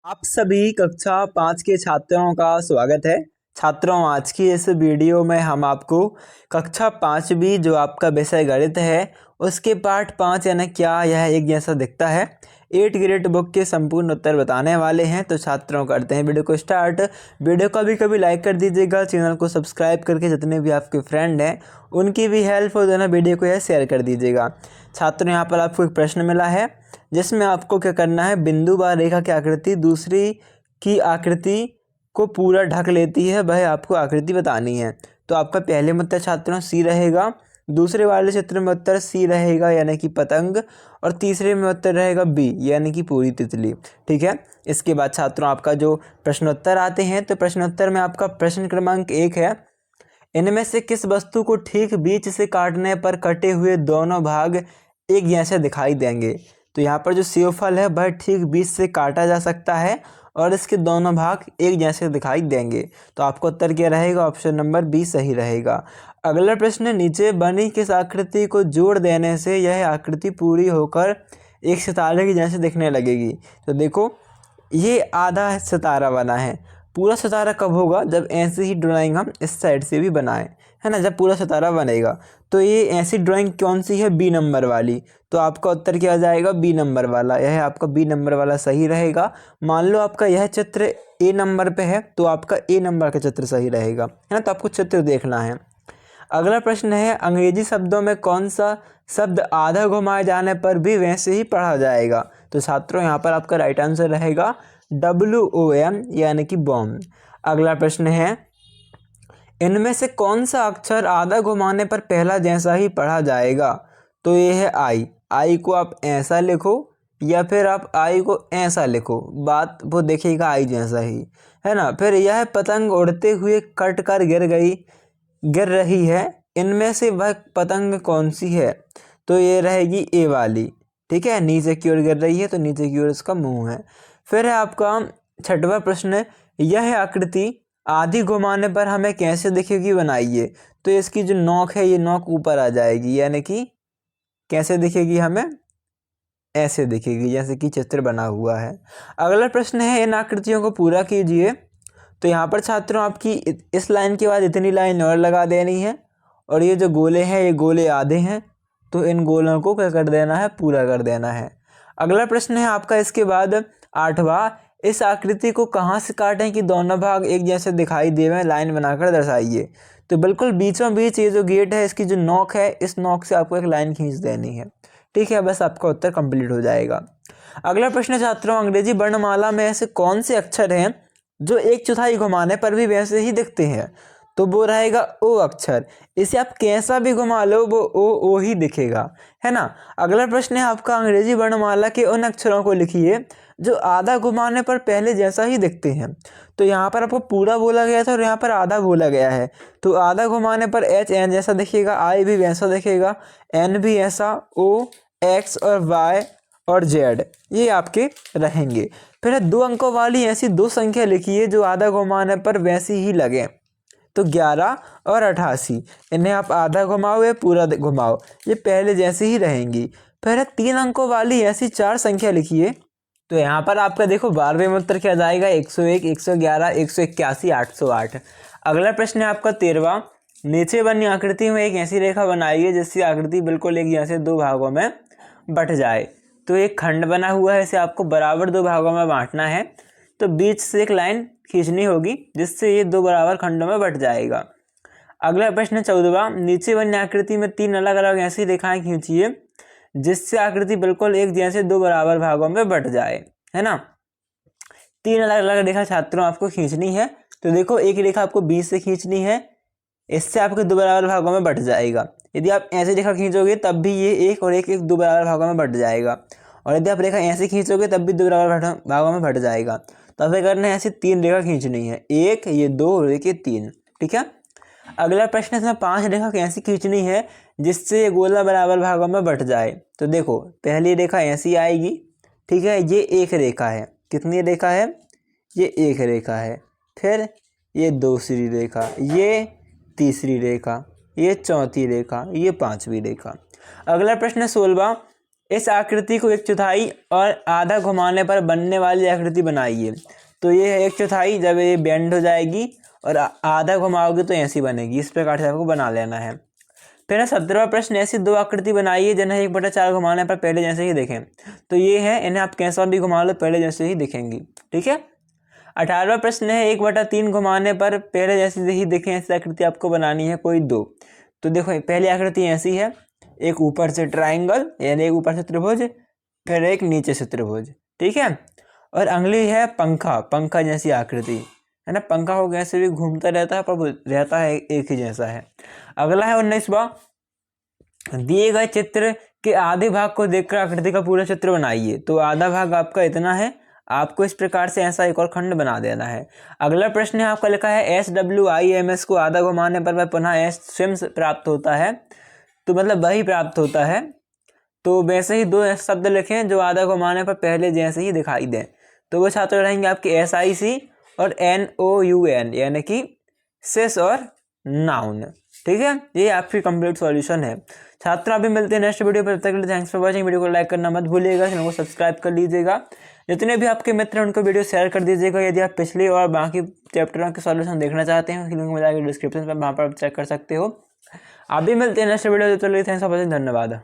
आप सभी कक्षा 5 के छात्रों का स्वागत है। छात्रों, आज की इस वीडियो में हम आपको कक्षा 5वीं जो आपका विषय गणित है उसके पाठ 5 यानी क्या यह एक जैसा दिखता है 8 ग्रेड बुक के संपूर्ण उत्तर बताने वाले हैं। तो छात्रों, करते हैं वीडियो को स्टार्ट। वीडियो को कभी लाइक कर दीजिएगा, चैनल को सब्सक्राइब करके जितने भी आपके फ्रेंड हैं उनकी भी हेल्प हो जाना, वीडियो को यह शेयर कर दीजिएगा। छात्रों, यहाँ पर आपको एक प्रश्न मिला है जिसमें आपको क्या करना है, बिंदु व रेखा की आकृति दूसरी की आकृति को पूरा ढक लेती है, वह आपको आकृति बतानी है। तो आपका पहले में उत्तर छात्रों सी रहेगा, दूसरे वाले चित्र में उत्तर सी रहेगा यानी कि पतंग, और तीसरे में उत्तर रहेगा बी यानी कि पूरी तितली। ठीक है। इसके बाद छात्रों आपका जो प्रश्नोत्तर आते हैं, तो प्रश्नोत्तर में आपका प्रश्न क्रमांक 1 है, इनमें से किस वस्तु को ठीक बीच से काटने पर कटे हुए दोनों भाग एक जैसे दिखाई देंगे। तो यहाँ पर जो सेवफल है वह ठीक बीच से काटा जा सकता है और इसके दोनों भाग एक जैसे दिखाई देंगे। तो आपका उत्तर क्या रहेगा, ऑप्शन नंबर बी सही रहेगा। अगला प्रश्न, नीचे बनी किस आकृति को जोड़ देने से यह आकृति पूरी होकर एक सितारे की जैसे दिखने लगेगी। तो देखो, ये आधा सितारा बना है, पूरा सितारा कब होगा, जब ऐसी ही ड्राइंग हम इस साइड से भी बनाएं, है ना, जब पूरा सितारा बनेगा। तो ये ऐसी ड्राइंग कौन सी है, बी नंबर वाली। तो आपका उत्तर क्या आ जाएगा, बी नंबर वाला। यह आपका बी नंबर वाला सही रहेगा। मान लो आपका यह चित्र ए नंबर पे है तो आपका ए नंबर का चित्र सही रहेगा, है ना। तो आपको चित्र देखना है। अगला प्रश्न है, अंग्रेजी शब्दों में कौन सा शब्द आधा घुमाए जाने पर भी वैसे ही पढ़ा जाएगा। तो छात्रों, यहाँ पर आपका राइट आंसर रहेगा WOM यानी कि बॉम्ब। अगला प्रश्न है, इनमें से कौन सा अक्षर आधा घुमाने पर पहला जैसा ही पढ़ा जाएगा। तो ये है आई को आप ऐसा लिखो या फिर आप आई को ऐसा लिखो, बात वो देखिएगा आई जैसा ही, है ना। फिर यह पतंग उड़ते हुए कट कर गिर रही है, इनमें से वह पतंग कौन सी है। तो ये रहेगी ए वाली। ठीक है, नीचे की ओर गिर रही है तो नीचे की ओर इसका मुंह है। फिर है आपका छठवां प्रश्न, यह आकृति आधी घुमाने पर हमें कैसे दिखेगी, बनाइए। तो इसकी जो नोक है ये नोक ऊपर आ जाएगी यानी कि कैसे दिखेगी, हमें ऐसे दिखेगी जैसे कि चित्र बना हुआ है। अगला प्रश्न है, इन आकृतियों को पूरा कीजिए। तो यहाँ पर छात्रों आपकी इस लाइन के बाद इतनी लाइन और लगा देनी है, और ये जो गोले हैं ये गोले आधे हैं तो इन गोलों को क्या कर देना है, पूरा कर देना है। अगला प्रश्न है आपका इसके बाद 8वां, इस आकृति को कहाँ से काटें कि दोनों भाग एक जैसे दिखाई देवें, लाइन बनाकर दर्शाइए। तो बिल्कुल बीचों बीच ये जो गेट है इसकी जो नोक है, इस नोक से आपको एक लाइन खींच देनी है। ठीक है, बस आपका उत्तर कंप्लीट हो जाएगा। अगला प्रश्न छात्रों, अंग्रेजी वर्णमाला में ऐसे कौन से अक्षर हैं जो एक चौथाई घुमाने पर भी वैसे ही दिखते हैं। तो वो रहेगा ओ अक्षर, इसे आप कैसा भी घुमा लो वो ओ ही दिखेगा, है ना। अगला प्रश्न है आपका, अंग्रेजी वर्णमाला के उन अक्षरों को लिखिए जो आधा घुमाने पर पहले जैसा ही दिखते हैं। तो यहाँ पर आपको पूरा बोला गया था और यहाँ पर आधा बोला गया है। तो आधा घुमाने पर एच एन जैसा दिखेगा, आई भी वैसा दिखेगा, एन भी ऐसा, ओ एक्स और वाई और जेड ये आपके रहेंगे। फिर 2 अंकों वाली ऐसी 2 संख्या लिखिए जो आधा घुमाने पर वैसी ही लगे। तो 11 और 88, इन्हें आप आधा घुमाओ या पूरा घुमाओ ये पहले जैसी ही रहेंगी। फिर 3 अंकों वाली ऐसी 4 संख्या लिखिए। तो यहाँ पर आपका देखो 12वें में उत्तर क्या जाएगा, 101, 111, 181, 808। अगला प्रश्न है आपका 13वां, नीचे बनी आकृति में एक ऐसी रेखा बनाइए जिससे आकृति बिल्कुल एक जैसे 2 भागों में बट जाए। तो एक खंड बना हुआ है, इसे आपको बराबर 2 भागों में बांटना है। तो बीच से एक लाइन खींचनी होगी जिससे ये 2 बराबर खंडों में बट जाएगा। अगला प्रश्न 14वां, नीचे बनी आकृति में 3 अलग अलग ऐसी रेखाएं खींचिए जिससे आकृति बिल्कुल एक जैसे 2 बराबर भागों में बट जाए, है ना। 3 अलग अलग रेखा छात्रों आपको खींचनी है। तो देखो, एक रेखा आपको बीच से खींचनी है, इससे आपके 2 बराबर भागों में बट जाएगा। यदि आप ऐसे रेखा खींचोगे तब भी ये एक और एक 2 बराबर भागों में बट जाएगा, और यदि आप रेखा ऐसे खींचोगे तब भी 2 बराबर भागों में बट जाएगा। तो हमें करना है ऐसे 3 रेखा खींचनी है, एक ये 2 और एक ये 3। ठीक है। अगला प्रश्न इसमें 5 रेखा कैसी खींचनी है जिससे ये गोला बराबर भागों में बट जाए। तो देखो, पहली रेखा ऐसी आएगी, ठीक है, ये एक रेखा है। कितनी रेखा है, ये एक रेखा है। फिर ये दूसरी रेखा, ये तीसरी रेखा, ये चौथी रेखा, ये 5वीं रेखा। अगला प्रश्न 16वां, इस आकृति को 1/4 और आधा घुमाने पर बनने वाली आकृति बनाइए। तो ये है 1/4, जब ये बेंड हो जाएगी और आधा घुमाओगे तो ऐसी बनेगी। इस प्रकार से आपको बना लेना है। फिर 17वां प्रश्न, ऐसी 2 आकृति बनाइए जिन्हें 1/4 घुमाने पर पहले जैसे ही दिखें। तो ये है, इन्हें आप कैसा भी घुमा लो पहले जैसे ही दिखेंगी। ठीक है। 18वां प्रश्न है, 1/3 घुमाने पर पहले जैसे ही दिखें ऐसी आकृति आपको बनानी है कोई 2। तो देखो पहली आकृति ऐसी है, एक ऊपर से ट्राइंगल यानी एक ऊपर से त्रिभुज, फिर एक नीचे से त्रिभुज। ठीक है। और अगली है पंखा, पंखा जैसी आकृति है ना। पंखा हो कैसे भी घूमता रहता है पर रहता है एक ही जैसा है। अगला है 19वां, दिए गए चित्र के आधे भाग को देखकर आकृति का पूरा चित्र बनाइए। तो आधा भाग आपका इतना है, आपको इस प्रकार से ऐसा एक और खंड बना देना है। अगला प्रश्न है, आपका लिखा है SWIMS को आधा घुमाने पर वह पुनः S स्विम्स प्राप्त होता है। तो मतलब वही प्राप्त होता है। तो वैसे ही 2 शब्द लिखें जो आधा घुमाने पर पहले जैसे ही दिखाई दें। तो वो छात्र रहेंगे आपके SIC और NOUN यानी कि सिस और नाउन। ठीक है। ये आपकी कंप्लीट सॉल्यूशन है। छात्रों अभी मिलते हैं नेक्स्ट वीडियो पर। तब तक के लिए थैंक्स फॉर वॉचिंग। वीडियो को लाइक करना मत भूलिएगा, चैनल को सब्सक्राइब कर लीजिएगा। जितने भी आपके मित्र हैं उनको वीडियो शेयर कर दीजिएगा। यदि आप पिछले और बाकी चैप्टरों के सॉल्यूशन देखना चाहते हैं, लिंक मिला के डिस्क्रिप्शन पर, वहाँ पर आप चेक कर सकते हो। अभी मिलते हैं नेक्स्ट वीडियो। तो चलिए, थैंक्स फॉर वॉचिंग, धन्यवाद।